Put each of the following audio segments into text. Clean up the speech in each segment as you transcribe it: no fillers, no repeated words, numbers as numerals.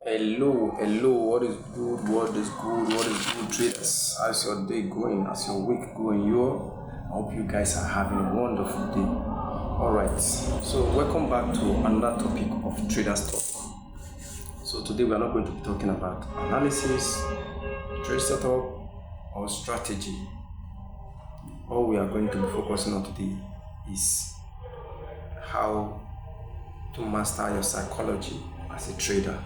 Hello, what is good, what is good, traders? How's your day going? How's your week going? I hope you guys are having a wonderful day. Alright, so welcome back to another topic of Traders Talk. So today we are not going to be talking about analysis, trade setup, or strategy. All we are going to be focusing on today is how to master your psychology as a trader.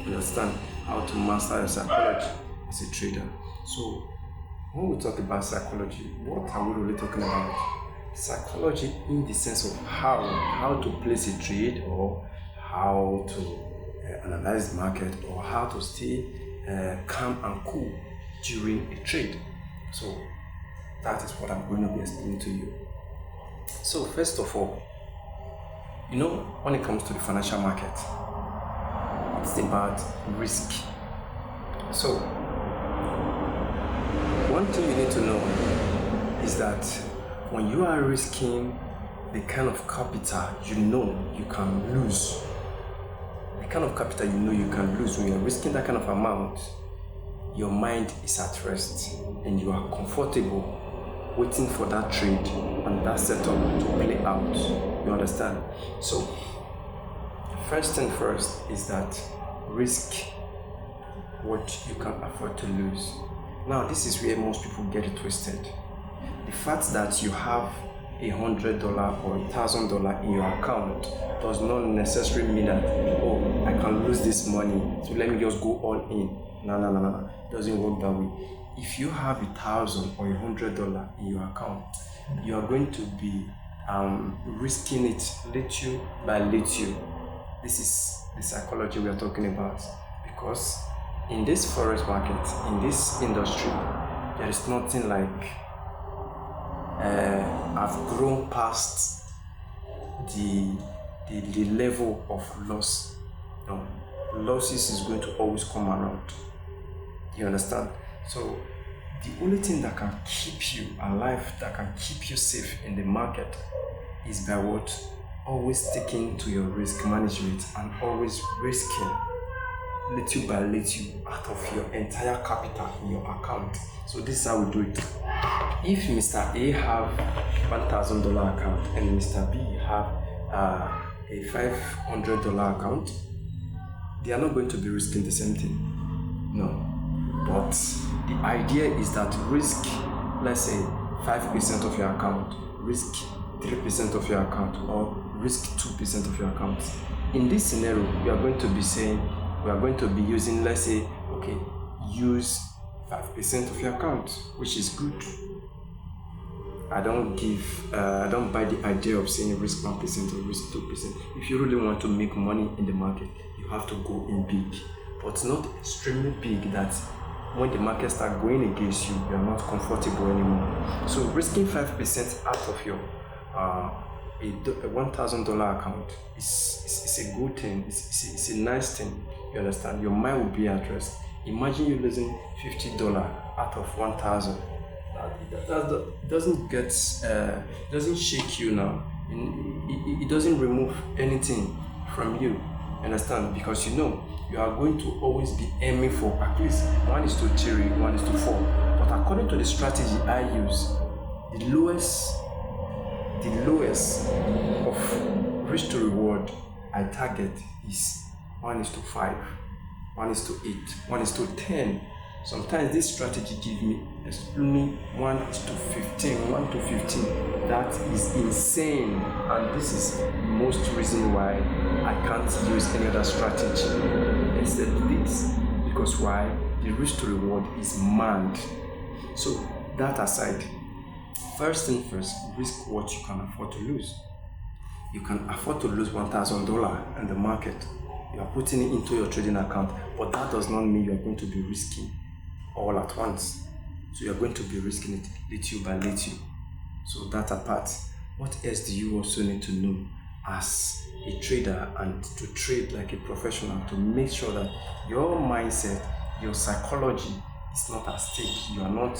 Understand how to master your psychology as a trader. So when we talk about psychology, what are we really talking about? Psychology in the sense of how to place a trade, or how to analyze the market, or how to stay calm and cool during a trade. So that is what I'm going to be explaining to you. So first of all, when it comes to the financial market, it's about risk. So one thing you need to know is that when you are risking the kind of capital you can lose, when you're risking that kind of amount, your mind is at rest and you are comfortable waiting for that trade and that setup to play out. You understand? So first thing first is that risk what you can afford to lose. Now this is where most people get it twisted. The fact that you have $100 or $1,000 in your account does not necessarily mean that, I can lose this money, so let me just go all in. No. It doesn't work that way. If you have $1,000 or $100 in your account, you are going to be risking it little by little. This is the psychology we are talking about, because in this forex market, in this industry, there is nothing like I've grown past the level of loss. No, losses is going to always come around. You understand? So the only thing that can keep you alive, that can keep you safe in the market, is by what? Always sticking to your risk management and always risking little by little out of your entire capital in your account. So this is how we do it. If Mr. A have $1,000 account and Mr. B have a $500 account, they are not going to be risking the same thing. No. But the idea is that risk, let's say 5% of your account, risk 3% of your account, or risk 2% of your account. In this scenario, we are going to be using, let's say, use 5% of your account, which is good. I don't buy the idea of saying risk 1% or risk 2%. If you really want to make money in the market, you have to go in big, but not extremely big that when the market starts going against you, you are not comfortable anymore. So risking 5% out of your a $1,000 account is a good thing. It's a nice thing. You understand? Your mind will be at rest. Imagine you losing $50 out of 1,000. That doesn't shake you now. It doesn't remove anything from you. Understand? Because you are going to always be aiming for at least 1:3, 1:4. But according to the strategy I use, the lowest of risk to reward I target is 1:5, 1:8, 1:10. Sometimes this strategy gives me only 1:15. That is insane, and this is the most reason why I can't use any other strategy except this. Because why? The risk to reward is mad. So that aside, first thing first, risk what you can afford to lose. You can afford to lose $1,000 in the market. You are putting it into your trading account, but that does not mean you are going to be risking all at once. So you are going to be risking it little by little. So that apart, what else do you also need to know as a trader and to trade like a professional, to make sure that your mindset, your psychology is not at stake? You are not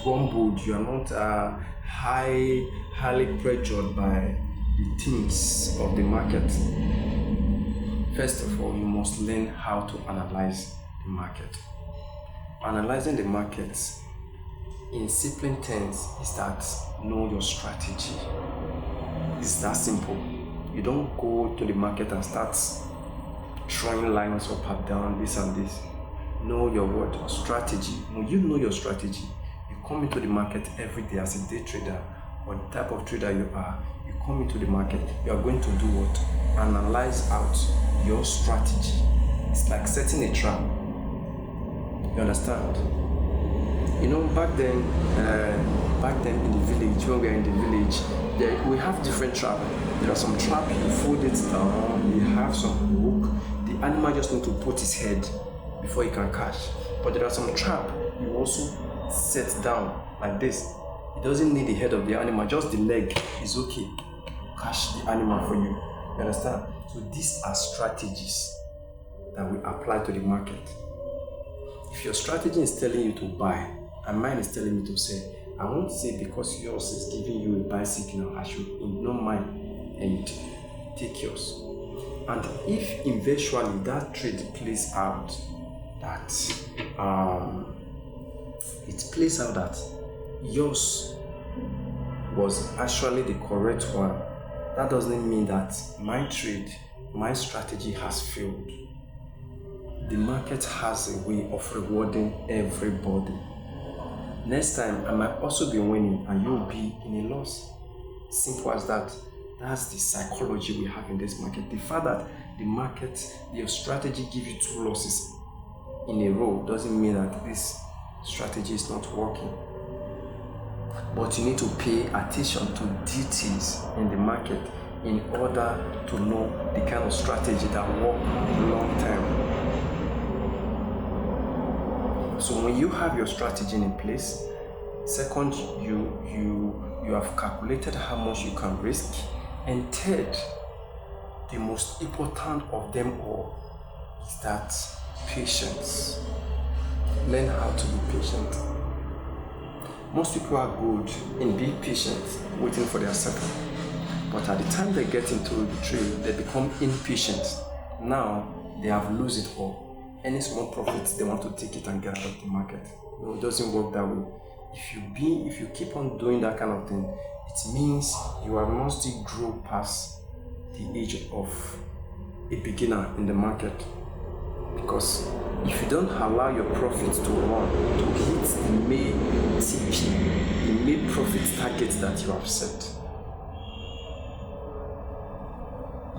rumbled. You are not highly pressured by the things of the market. First of all, you must learn how to analyze the market. Analyzing the market in simple terms is that know your strategy. It's that simple. You don't go to the market and start throwing lines up and down, this and this. Know your what? Strategy. When you know your strategy, you come into the market every day as a day trader or the type of trader you are. You come into the market, you are going to do what? Analyze out your strategy. It's like setting a trap. You understand? You know, back then in the village, when we are in the village, we have different traps. There are some trap, you fold it down, you have some hook. The animal just need to put his head before he can catch. But there are some trap you also set down like this. It doesn't need the head of the animal, just the leg is okay. Catch the animal for you. You understand? So these are strategies that we apply to the market. If your strategy is telling you to buy and mine is telling me to sell, I won't say because yours is giving you a buy signal, I should ignore mine and take yours. And if eventually that trade plays out, that yours was actually the correct one, that doesn't mean that my trade, my strategy has failed. The market has a way of rewarding everybody. Next time, I might also be winning and you'll be in a loss. Simple as that. That's the psychology we have in this market. The fact that the market, your strategy gives you 2 losses in a row doesn't mean that this strategy is not working. But you need to pay attention to details in the market in order to know the kind of strategy that works long term. So when you have your strategy in place, second, you have calculated how much you can risk, and third, the most important of them all is that patience. Learn how to be patient. Most people are good in being patient, waiting for their second. But at the time they get into the trade, they become impatient. Now they have lost it all. Any small profits, they want to take it and get out of the market. No, it doesn't work that way. If you keep on doing that kind of thing, it means you are must grow past the age of a beginner in the market. Because if you don't allow your profits to run, to hit the main TP, the main profit targets that you have set,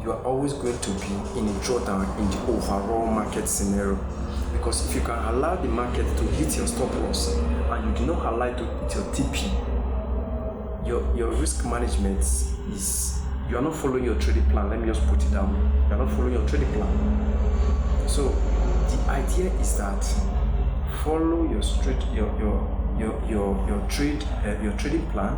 you are always going to be in a drawdown in the overall market scenario. Because if you can allow the market to hit your stop loss and you do not allow it to hit your TP, your risk management is, you are not following your trading plan. Let me just put it down. You are not following your trading plan. So the idea is that follow your trading plan,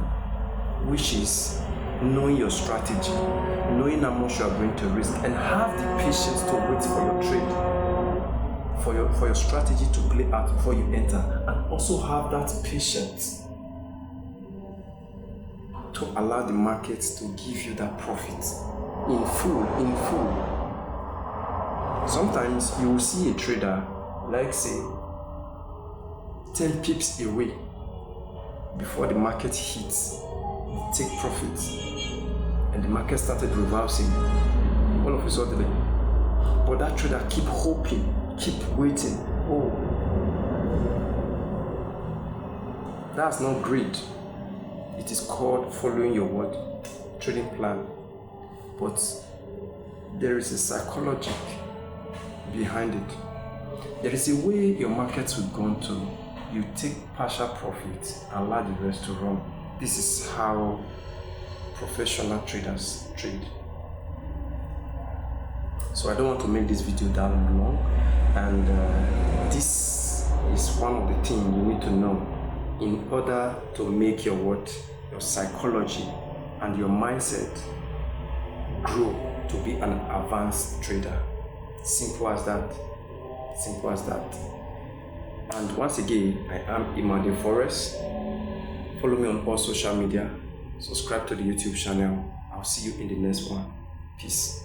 which is knowing your strategy, knowing how much you are going to risk, and have the patience to wait for your trade, for your strategy to play out before you enter, and also have that patience to allow the markets to give you that profit in full. Sometimes you will see a trader, like say 10 pips away before the market hits, take profits, and the market started reversing all of a sudden. But that trader keep hoping, keep waiting. Oh, that's not greed. It is called following your what? Trading plan. But there is a psychology behind it. There is a way your markets will go to. You take partial profit and allow the rest to run. This is how professional traders trade. So I don't want to make this video that long, and this is one of the things you need to know in order to make your psychology and your mindset grow to be an advanced trader. Simple as that. And once again, I am Forex. Follow me on all social media. Subscribe to the YouTube channel. I'll see you in the next one. Peace.